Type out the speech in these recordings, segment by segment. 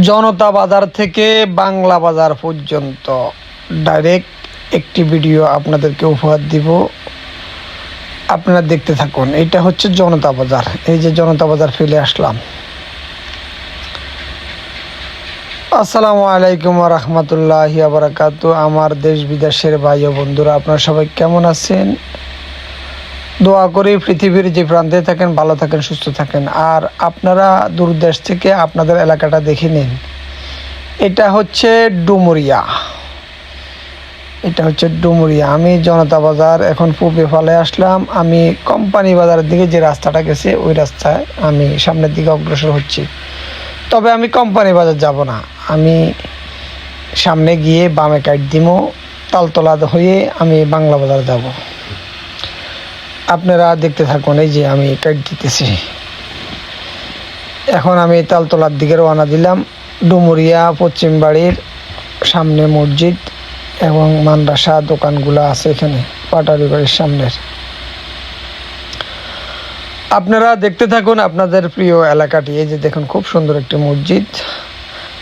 জনতা বাজার থেকে বাংলা বাজার পর্যন্ত ডাইরেক্ট একটি ভিডিও আপনাদেরকে উপহার দিব। আপনারা দেখতে থাকুন। এটা হচ্ছে জনতা বাজার। এই যে জনতা বাজার ফেলে আসলাম। আসসালামু আলাইকুম ওয়া রাহমাতুল্লাহি ওয়া বারাকাতুহু। আমার দেশ বিদেশের ভাই ও বন্ধুরা, আপনারা সবাই কেমন আছেন? দোয়া করি পৃথিবীর যে প্রান্তে থাকেন ভালো থাকেন, সুস্থ থাকেন। আর আপনারা দূর দেশ থেকে আপনাদের এলাকাটা দেখে নিন। এটা হচ্ছে ডুমুরিয়া। আমি জনতা বাজার এখন পূবে ফলে আসলাম। আমি কোম্পানি বাজারের দিকে যে রাস্তাটা গেছে ওই রাস্তায় আমি সামনের দিকে অগ্রসর হচ্ছি। তবে আমি কোম্পানি বাজার যাব না, আমি সামনে গিয়ে বামে কাট দিব, তালতলা হয়ে আমি বাংলা বাজার যাব। আপনারা দেখতে থাকুন। এই যে আমি কাট দিতেছি। এখন আমি তালতলার দিকে রওনা দিলাম। ডুমুরিয়া পশ্চিম বাড়ির সামনে মসজিদ এবং মাদ্রাসা দোকানগুলো আছে এখানে পাটারি বাড়ির সামনের। আপনারা দেখতে থাকুন আপনাদের প্রিয় এলাকাটি। এই যে দেখুন, খুব সুন্দর একটি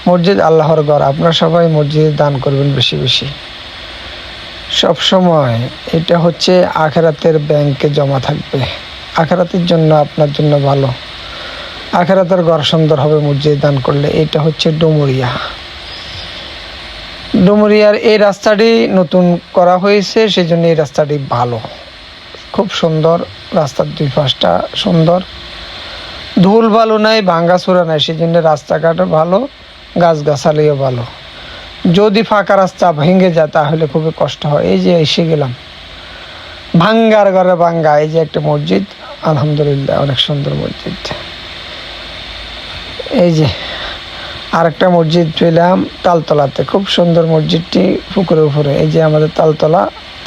মসজিদ আল্লাহর ঘর। আপনারা সবাই মসজিদে দান করবেন বেশি বেশি সব সময়। এটা হচ্ছে আখেরাতের ব্যাংকে জমা থাকবে। আখেরাতের জন্য, আপনার জন্য ভালো। আখেরাতের ঘর সুন্দর হবে মসজিদে দান করলে। এটা হচ্ছে ডুমুরিয়ার এই রাস্তাটি নতুন করা হয়েছে, সেই জন্য এই রাস্তাটি ভালো, খুব সুন্দর। রাস্তার দুই পাশটা সুন্দর, ধুল বালু নাই, ভাঙ্গাচোরা নাই, সেই জন্য রাস্তাঘাটও ভালো, গাছগাছালিও ভালো। যদি ফাঁকা রাস্তা ভেঙে যায় তাহলে খুবই কষ্ট হয়। এই যে এসে গেলাম ভাঙ্গার ঘরে ভাঙ্গা। এই যে একটা মসজিদ, আলহামদুলিল্লাহ অনেক সুন্দর মসজিদ। এই যে আরেকটা মসজিদ পেলাম তালতলাতে, খুব সুন্দর মসজিদটি পুকুরের উপরে। এই যে আমাদের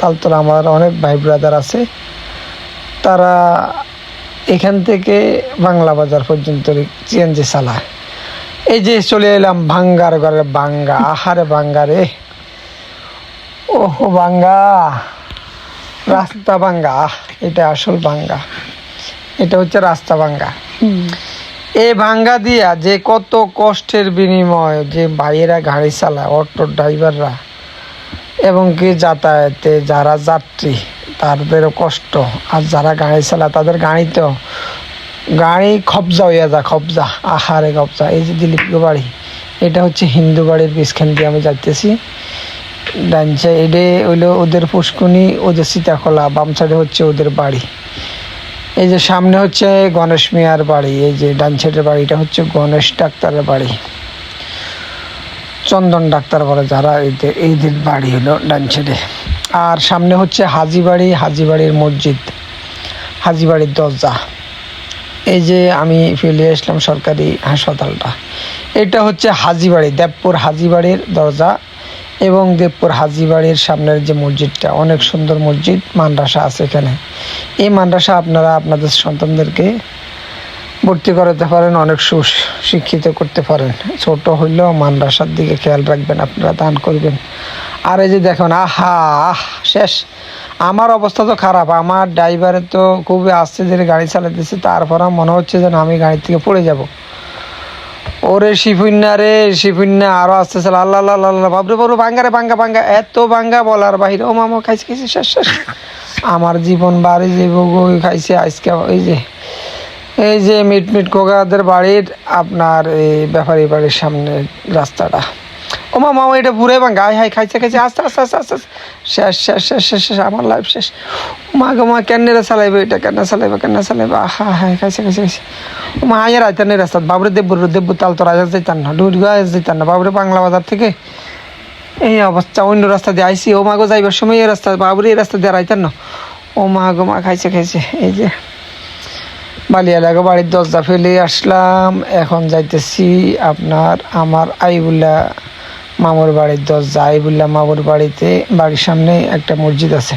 তালতলা আমার অনেক ভাই ব্রাদার আছে, তারা এখান থেকে বাংলা বাজার পর্যন্ত সিএনজি চালায়। এই যে চলে এলাম ভাঙ্গার ঘরে ভাঙ্গা। আহারে ভাঙ্গা রে, ওহো ভাঙ্গা, রাস্তা ভাঙ্গা। এটা আসল ভাঙ্গা, এটা হচ্ছে রাস্তা ভাঙ্গা। এই ভাঙ্গা দিয়া যে কত কষ্টের বিনিময় যে ভাইয়েরা গাড়ি চালায়, অটো ড্রাইভাররা এবং কি যাতায়াতে যারা যাত্রী তাদেরও কষ্ট। আর যারা গাড়ি চালায় তাদের গাড়ি খবজা হইয়া যায়, খবজা, আহারে খবজা। এই যে দিলীপকে বাড়ি, এটা হচ্ছে হিন্দু বাড়ির পিছখান দিয়ে আমি যাইতেছি। ডান সাইডে হইলো ওদের পুষ্কুনি, ওদের সীতাখোলা, বাম সাইডে হচ্ছে ওদের বাড়ি। এই যে সামনে হচ্ছে গণেশ মিয়ার বাড়ি। এই যে ডান সাইডের বাড়িটা হচ্ছে গণেশ ডাক্তারের বাড়ি, চন্দন ডাক্তার বলে যারা, এইদের বাড়ি হলো ডান সাইডে। আর সামনে হচ্ছে হাজিবাড়ির মসজিদ, হাজিবাড়ির দরজা। এই যে আমি ফেলে আসলাম সরকারি হাসপাতালটা। এটা হচ্ছে হাজিবাড়ি, দেবপুর হাজিবাড়ির দরজা এবং দেবপুর হাজিবাড়ির সামনের যে মসজিদটা, অনেক সুন্দর মসজিদ। মাদ্রাসা আছে এখানে। এই মাদ্রাসা আপনারা আপনাদের সন্তানদেরকে ভর্তি করাতে পারেন, অনেক সুশিক্ষিত করতে পারেন। ছোট হইলেও মাদ্রাসার দিকে খেয়াল রাখবেন, আপনারা দান করবেন। আর এই যে দেখুন, শেষ। আমার অবস্থা তো খারাপ, আমার ড্রাইভারের তো খুবই আস্তে ধীরে গাড়ি চালাতেছে, তারপর মনে হচ্ছে যেন আমি গাড়ি থেকে পড়ে যাব। ওরে শিফুন্না আরো আস্তে চালা, আল্লাহ আল্লাহ আল্লাহ, বাবরে ভাঙ্গা, এত ভাঙ্গা বলার বাহিরে। ও মামা খাইছে শেষ। আমার জীবন বাড়ি যাইব গো, খাইছে আজকে। এই যে মিট কোকাদের বাড়ির আপনার এই ব্যাপারী বাড়ির সামনে রাস্তাটা। ও মামা এটা পুরে ভাঙ্গা, হাই খাইছে আস্তে শেষ। আমার লাইফ শেষ। মা গো মা, কেন চালাইবে এটা, কেন চালাইবে। আহা হাই খাইছে। ও মা আইয়ার আইতান এই রাস্তা, বাবরে দেব্বু তালতলা যাইতান না, ডুরগা যাইতান না, বাবরে বাংলা বাজার থেকে এই অবস্থা। অন্য রাস্তা দিয়ে আইসি। ও মা গো যাইবার সময় এই রাস্তা, বাবরে এই রাস্তা দিয়ে আইতান না। ও মা গো মা খাইছে। এই যে বালিয়ালাগো বাড়ির দরজা ফেলে আসলাম। এখন যাইতেছি আপনার আমার আইবুল্লাহ মামুর বাড়ির দরজা। আইবুল্লাহ মামুর বাড়ির সামনে একটা মসজিদ আছে।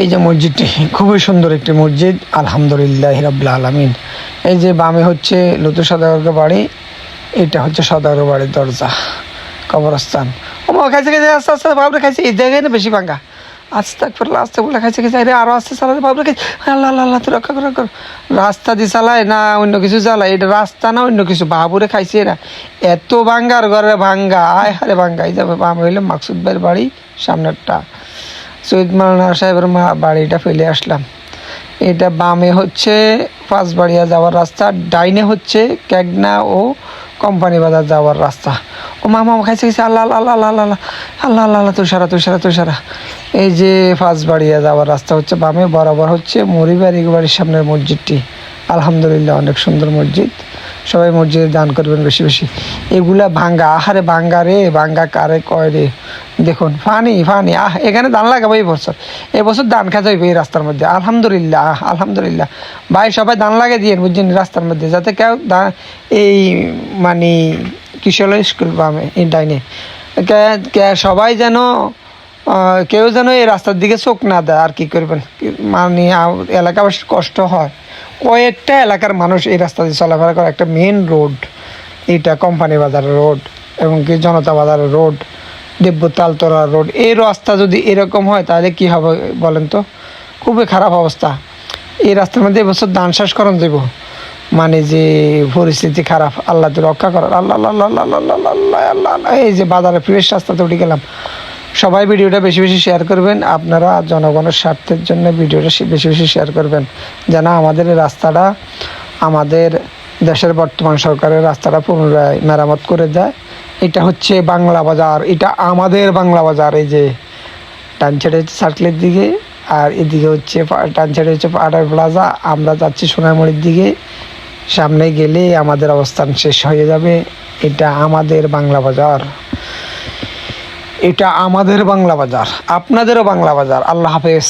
এই যে মসজিদটি খুবই সুন্দর একটি মসজিদ, আলহামদুলিল্লাহ রাব্বিল আলামিন। এই যে বামে হচ্ছে লুতু সদাগরের বাড়ি, এটা হচ্ছে সদাগরের বাড়ির দরজা, কবরস্থান। ও মা খাইছে আস্তে বাবরে খাইছে। এই জায়গায় না বেশি ভাঙ্গা, আস্তাগফিরুল্লাহ আস্তাগফিরুল্লাহ খাইছে খাইছে আরে আরো আস্তে চালাতে বাবরে খাইছে আল্লাহ আল্লাহ আল্লাহ তুই রক্ষা কর রক্ষা কর। রাস্তা দিয়ে চালায় না অন্য কিছু চালায়, এটা রাস্তা না অন্য কিছু, বাবুরে খাইছে এরা এত ভাঙ্গার ঘরে ভাঙ্গা, আয় হারে ভাঙ্গা। এই যাবে বাম হইলে মাকসুদ ভাইয়ের বাড়ি সামনেরটা, সৈয়দ মাওলানা সাহেবের বাড়িটা ফেলে আসলাম। এটা বামে হচ্ছে পাঁচবাড়িয়া যাওয়ার রাস্তা, ডাইনে হচ্ছে কেগনা ও কোম্পানি বাজার যাওয়ার রাস্তা। ও মামা খাইছে খাইছে আল্লাহ আল্লাহ আল্লাহ আল্লাহ আল্লাহ আল্লাহ আল্লাহ আল্লাহ তুষারা তুষারা তুষারা। এই যে পাঁচবাড়িয়া যাওয়ার রাস্তা হচ্ছে বামে, বরাবর হচ্ছে মরিবাড়ি বাড়ির সামনের মসজিদটি। আলহামদুলিল্লাহ অনেক সুন্দর মসজিদ, সবাই মসজিদে দান করবেন বেশি বেশি। এগুলা ভাঙ্গা, আহারে ভাঙ্গা রে, ভাঙ্গা কারে কয় রে। দেখুন ফানি ফানি, এখানে ধান লাগাবো এই বছর ধান খাতে হইবে এই রাস্তার মধ্যে। আলহামদুলিল্লাহ আলহামদুলিল্লাহ ভাই, সবাই ধান লাগে দিয়ে বুঝছেন রাস্তার মধ্যে, যাতে কেউ এই মানে কিশোর স্কুল বামে এই ডাইনে সবাই যেন কেউ যেন এই রাস্তার দিকে চোখ না দেয়। আর কি করবেন, মানে এলাকাবাসীর কষ্ট হয়। কয়েকটা এলাকার মানুষ এই রাস্তা দিয়ে চলাফেরা করে, একটা মেন রোড এটা কোম্পানি বাজারের রোড এবং কি জনতা বাজারের রোড, দেব্যতালতরা রোড। এই রাস্তা যদি এরকম হয় তাহলে কি হবে বলেন তো, খুবই খারাপ অবস্থা। এই রাস্তার মধ্যে এবছর ধান চাষ করন যাব, মানে যে পরিস্থিতি খারাপ। আল্লাহ তো রক্ষা করার, আল্লাহ আল্লাহ আল্লাহ আল্লাহ আল্লাহ আল্লাহ আল্লাহ। এই যে বাজারে ফ্রেশ রাস্তাতে উঠে গেলাম। সবাই ভিডিওটা বেশি বেশি শেয়ার করবেন, আপনারা জনগণের স্বার্থের জন্য ভিডিওটা বেশি বেশি শেয়ার করবেন, যেন আমাদের এই রাস্তাটা, আমাদের দেশের বর্তমান সরকারের রাস্তাটা পুনরায় মেরামত করে দেয়। এটা হচ্ছে বাংলা বাজার, এটা আমাদের বাংলা বাজার। এই যে ডান সাইডে হচ্ছে সার্কেলের দিকে, আর এদিকে হচ্ছে ডান সাইডে হচ্ছে পাহাড়ের প্লাজা। আমরা যাচ্ছি সোনামুড়ির দিকে, সামনে গেলে আমাদের অবস্থান শেষ হয়ে যাবে। এটা আমাদের বাংলা বাজার, এটা আমাদের বাংলা বাজার, আপনাদেরও বাংলা বাজার। আল্লাহ হাফেজ।